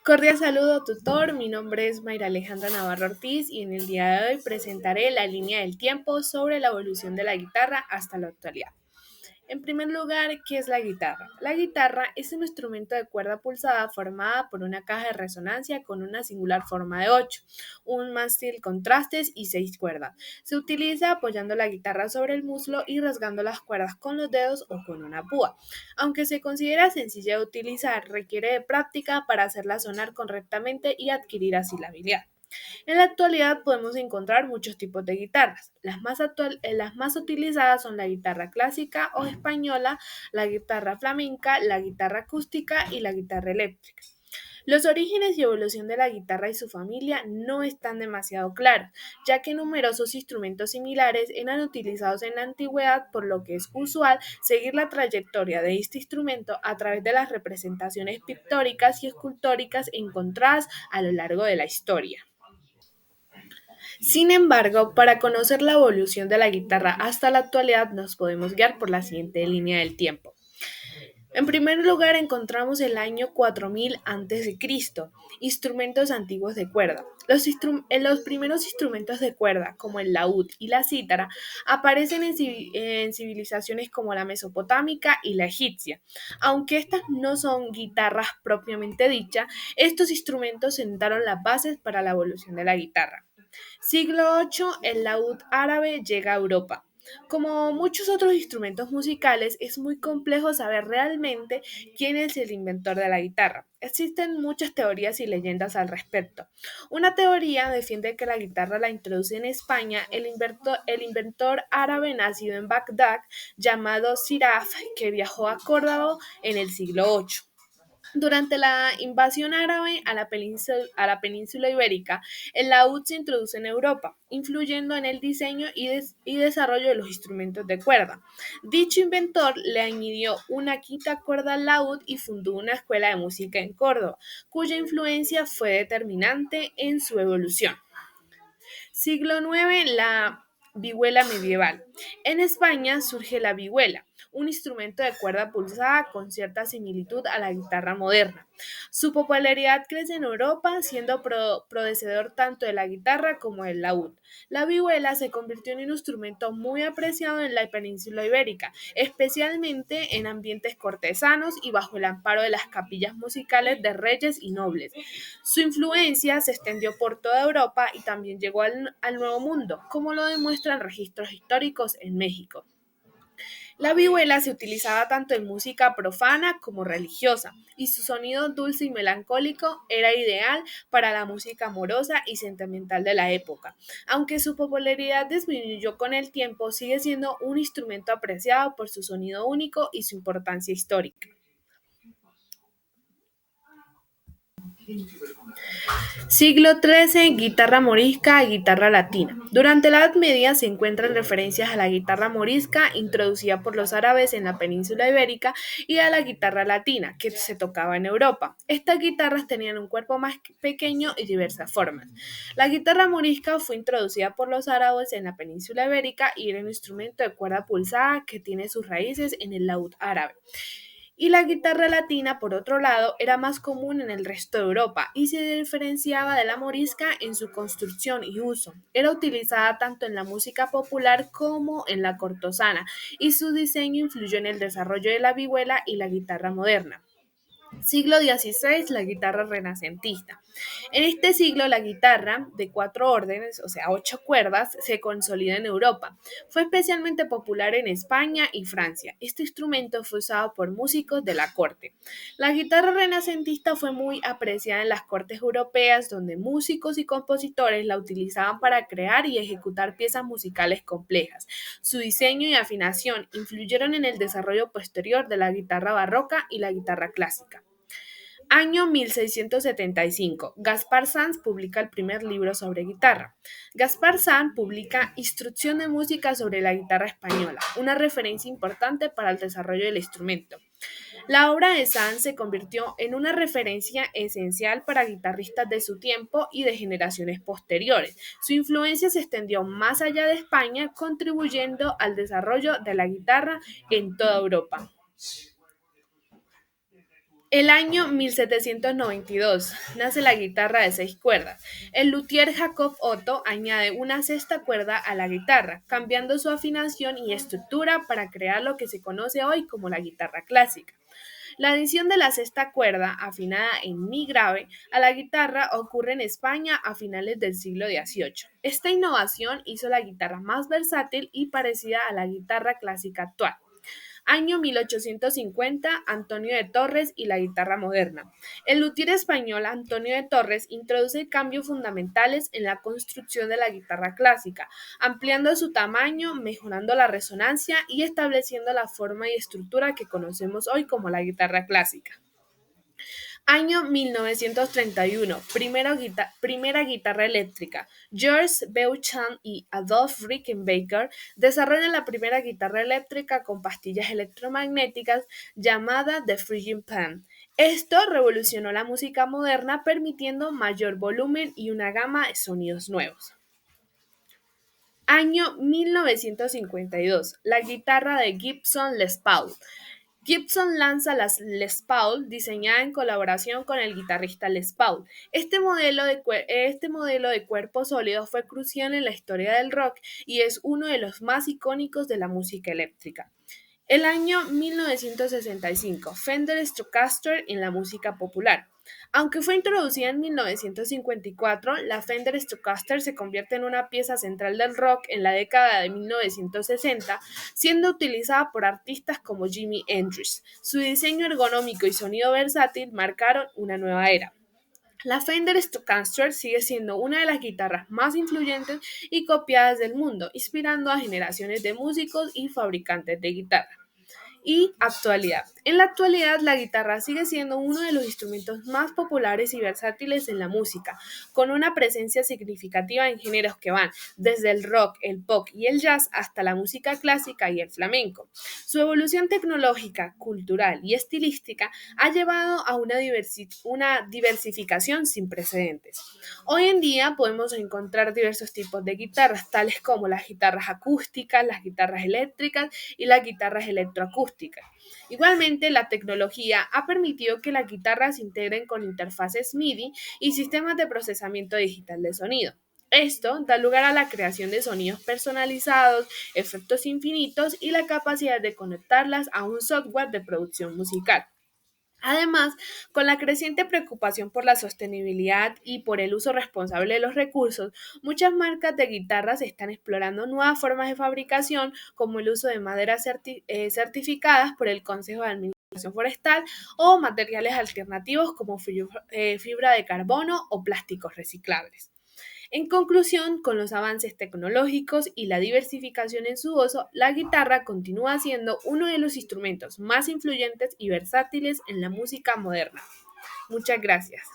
Cordial saludo, tutor. Mi nombre es Mayra Alejandra Navarro Ortiz y en el día de hoy presentaré la línea del tiempo sobre la evolución de la guitarra hasta la actualidad. En primer lugar, ¿qué es la guitarra? La guitarra es un instrumento de cuerda pulsada formada por una caja de resonancia con una singular forma de 8, un mástil con trastes y 6 cuerdas. Se utiliza apoyando la guitarra sobre el muslo y rasgando las cuerdas con los dedos o con una púa. Aunque se considera sencilla de utilizar, requiere de práctica para hacerla sonar correctamente y adquirir así la habilidad. En la actualidad podemos encontrar muchos tipos de guitarras. Las más utilizadas son la guitarra clásica o española, la guitarra flamenca, la guitarra acústica y la guitarra eléctrica. Los orígenes y evolución de la guitarra y su familia no están demasiado claros, ya que numerosos instrumentos similares eran utilizados en la antigüedad, por lo que es usual seguir la trayectoria de este instrumento a través de las representaciones pictóricas y escultóricas encontradas a lo largo de la historia. Sin embargo, para conocer la evolución de la guitarra hasta la actualidad nos podemos guiar por la siguiente línea del tiempo. En primer lugar encontramos el año 4000 a.C., instrumentos antiguos de cuerda. Los primeros instrumentos de cuerda, como el laúd y la cítara, aparecen en civilizaciones como la mesopotámica y la egipcia. Aunque estas no son guitarras propiamente dichas, estos instrumentos sentaron las bases para la evolución de la guitarra. Siglo VIII, el laúd árabe llega a Europa. Como muchos otros instrumentos musicales, es muy complejo saber realmente quién es el inventor de la guitarra. Existen muchas teorías y leyendas al respecto. Una teoría defiende que la guitarra la introduce en España el inventor árabe nacido en Bagdad llamado Siraf, que viajó a Córdoba en el siglo VIII. Durante la invasión árabe a la península ibérica, el laúd se introduce en Europa, influyendo en el diseño y desarrollo de los instrumentos de cuerda. Dicho inventor le añadió una quinta cuerda al laúd y fundó una escuela de música en Córdoba, cuya influencia fue determinante en su evolución. Siglo IX, la vihuela medieval. En España surge la vihuela, un instrumento de cuerda pulsada con cierta similitud a la guitarra moderna. Su popularidad crece en Europa, siendo predecesor tanto de la guitarra como del laúd. La vihuela se convirtió en un instrumento muy apreciado en la península ibérica, especialmente en ambientes cortesanos y bajo el amparo de las capillas musicales de reyes y nobles. Su influencia se extendió por toda Europa y también llegó al Nuevo Mundo, como lo demuestran registros históricos en México. La vihuela se utilizaba tanto en música profana como religiosa, y su sonido dulce y melancólico era ideal para la música amorosa y sentimental de la época. Aunque su popularidad disminuyó con el tiempo, sigue siendo un instrumento apreciado por su sonido único y su importancia histórica. Siglo XIII, guitarra morisca y guitarra latina. Durante la Edad Media se encuentran referencias a la guitarra morisca introducida por los árabes en la península ibérica y a la guitarra latina que se tocaba en Europa. Estas guitarras tenían un cuerpo más pequeño y diversas formas. La guitarra morisca fue introducida por los árabes en la península ibérica y era un instrumento de cuerda pulsada que tiene sus raíces en el laúd árabe. Y la guitarra latina, por otro lado, era más común en el resto de Europa y se diferenciaba de la morisca en su construcción y uso. Era utilizada tanto en la música popular como en la cortesana, y su diseño influyó en el desarrollo de la vihuela y la guitarra moderna. Siglo XVI, la guitarra renacentista. En este siglo, la guitarra, de cuatro órdenes, o sea, ocho cuerdas, se consolida en Europa. Fue especialmente popular en España y Francia. Este instrumento fue usado por músicos de la corte. La guitarra renacentista fue muy apreciada en las cortes europeas, donde músicos y compositores la utilizaban para crear y ejecutar piezas musicales complejas. Su diseño y afinación influyeron en el desarrollo posterior de la guitarra barroca y la guitarra clásica. Año 1675. Gaspar Sanz publica el primer libro sobre guitarra. Gaspar Sanz publica Instrucción de música sobre la guitarra española, una referencia importante para el desarrollo del instrumento. La obra de Sanz se convirtió en una referencia esencial para guitarristas de su tiempo y de generaciones posteriores. Su influencia se extendió más allá de España, contribuyendo al desarrollo de la guitarra en toda Europa. El año 1792 nace la guitarra de 6 cuerdas. El luthier Jacob Otto añade una sexta cuerda a la guitarra, cambiando su afinación y estructura para crear lo que se conoce hoy como la guitarra clásica. La adición de la sexta cuerda, afinada en mi grave, a la guitarra ocurre en España a finales del siglo XVIII. Esta innovación hizo la guitarra más versátil y parecida a la guitarra clásica actual. Año 1850, Antonio de Torres y la guitarra moderna. El luthier español Antonio de Torres introduce cambios fundamentales en la construcción de la guitarra clásica, ampliando su tamaño, mejorando la resonancia y estableciendo la forma y estructura que conocemos hoy como la guitarra clásica. Año 1931, primera guitarra eléctrica. George Beauchamp y Adolph Rickenbacker desarrollan la primera guitarra eléctrica con pastillas electromagnéticas llamada The Phrygian Pan. Esto revolucionó la música moderna permitiendo mayor volumen y una gama de sonidos nuevos. Año 1952, la guitarra de Gibson Les Paul. Gibson lanza las Les Paul, diseñada en colaboración con el guitarrista Les Paul. Este modelo de cuerpo sólido fue crucial en la historia del rock y es uno de los más icónicos de la música eléctrica. El año 1965, Fender Stratocaster en la música popular. Aunque fue introducida en 1954, la Fender Stratocaster se convierte en una pieza central del rock en la década de 1960, siendo utilizada por artistas como Jimi Hendrix. Su diseño ergonómico y sonido versátil marcaron una nueva era. La Fender Stratocaster sigue siendo una de las guitarras más influyentes y copiadas del mundo, inspirando a generaciones de músicos y fabricantes de guitarra y actualidad. En la actualidad, la guitarra sigue siendo uno de los instrumentos más populares y versátiles en la música, con una presencia significativa en géneros que van desde el rock, el pop y el jazz hasta la música clásica y el flamenco. Su evolución tecnológica, cultural y estilística ha llevado a una diversificación sin precedentes. Hoy en día podemos encontrar diversos tipos de guitarras, tales como las guitarras acústicas, las guitarras eléctricas y las guitarras electroacústicas. Igualmente, la tecnología ha permitido que las guitarras se integren con interfaces MIDI y sistemas de procesamiento digital de sonido. Esto da lugar a la creación de sonidos personalizados, efectos infinitos y la capacidad de conectarlas a un software de producción musical. Además, con la creciente preocupación por la sostenibilidad y por el uso responsable de los recursos, muchas marcas de guitarras están explorando nuevas formas de fabricación, como el uso de maderas certificadas por el Consejo de Administración Forestal o materiales alternativos como fibra de carbono o plásticos reciclables. En conclusión, con los avances tecnológicos y la diversificación en su uso, la guitarra continúa siendo uno de los instrumentos más influyentes y versátiles en la música moderna. Muchas gracias.